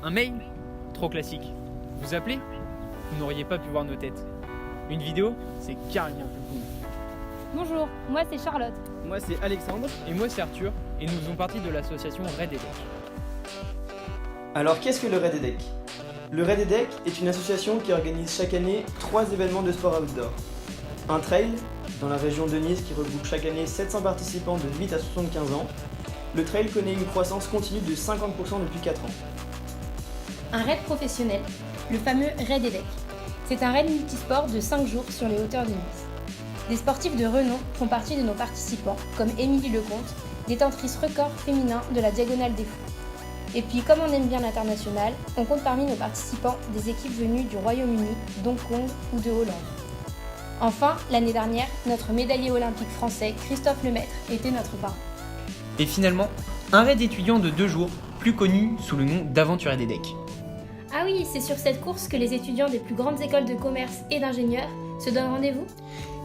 Un mail? Trop classique. Vous appelez? Vous n'auriez pas pu voir nos têtes. Une vidéo? C'est carrément plus cool. Bonjour, moi c'est Charlotte. Moi c'est Alexandre. Et moi c'est Arthur, et nous faisons partie de l'association Red Edec. Alors qu'est-ce que le Red Edec? Le Red Edec est une association qui organise chaque année 3 événements de sport outdoor. Un trail dans la région de Nice qui regroupe chaque année 700 participants de 8 à 75 ans. Le trail connaît une croissance continue de 50% depuis 4 ans. Un raid professionnel, le fameux Raid Edec. C'est un raid multisport de 5 jours sur les hauteurs de Nice. Des sportifs de renom font partie de nos participants, comme Émilie Lecomte, détentrice record féminin de la Diagonale des Fous. Et puis, comme on aime bien l'international, on compte parmi nos participants des équipes venues du Royaume-Uni, d'Hong Kong ou de Hollande. Enfin, l'année dernière, notre médaillé olympique français, Christophe Lemaître, était notre parrain. Et finalement, un raid étudiant de 2 jours, plus connu sous le nom d'Aventure Red Edec. Ah oui, c'est sur cette course que les étudiants des plus grandes écoles de commerce et d'ingénieurs se donnent rendez-vous?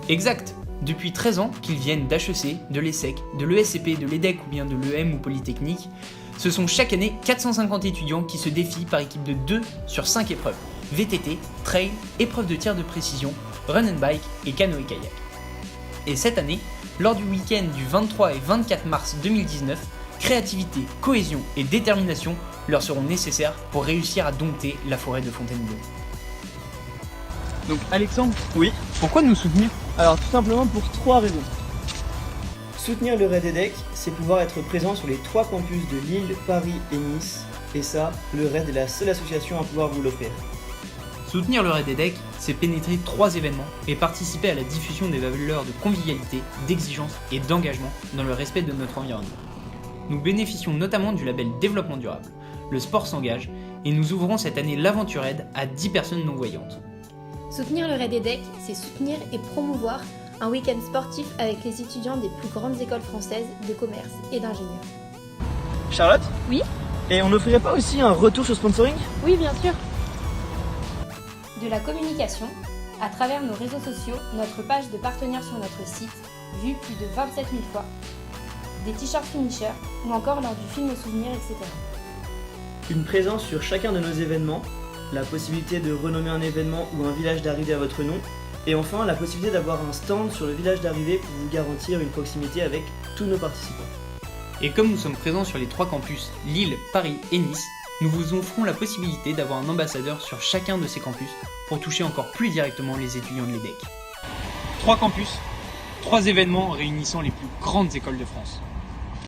Exact. Depuis 13 ans qu'ils viennent d'HEC, de l'ESSEC, de l'ESCP, de l'EDEC ou bien de l'EM ou Polytechnique, ce sont chaque année 450 étudiants qui se défient par équipe de 2 sur 5 épreuves. VTT, trail, épreuves de tir de précision, run and bike et canoë-kayak. Et cette année, lors du week-end du 23 et 24 mars 2019, créativité, cohésion et détermination leur seront nécessaires pour réussir à dompter la forêt de Fontainebleau. Donc Alexandre, Oui. pourquoi nous soutenir? Alors tout simplement pour 3 raisons. Soutenir le Red Edec, c'est pouvoir être présent sur les 3 campus de Lille, Paris et Nice. Et ça, le Red est la seule association à pouvoir vous l'offrir. Soutenir le Red Edec, c'est pénétrer 3 événements et participer à la diffusion des valeurs de convivialité, d'exigence et d'engagement dans le respect de notre environnement. Nous bénéficions notamment du label Développement Durable. Le sport s'engage et nous ouvrons cette année l'Aventure Red à 10 personnes non-voyantes. Soutenir le Raid Edec, c'est soutenir et promouvoir un week-end sportif avec les étudiants des plus grandes écoles françaises de commerce et d'ingénieurs. Charlotte? Oui? Et on n'offrirait pas aussi un retour sur sponsoring? Oui, bien sûr. De la communication, à travers nos réseaux sociaux, notre page de partenaires sur notre site, vue plus de 27 000 fois, des t-shirts finishers ou encore lors du film souvenir, etc. Une présence sur chacun de nos événements, la possibilité de renommer un événement ou un village d'arrivée à votre nom, et enfin la possibilité d'avoir un stand sur le village d'arrivée pour vous garantir une proximité avec tous nos participants. Et comme nous sommes présents sur les 3 campus, Lille, Paris et Nice, nous vous offrons la possibilité d'avoir un ambassadeur sur chacun de ces campus pour toucher encore plus directement les étudiants de l'EDEC. 3 campus, 3 événements réunissant les plus grandes écoles de France.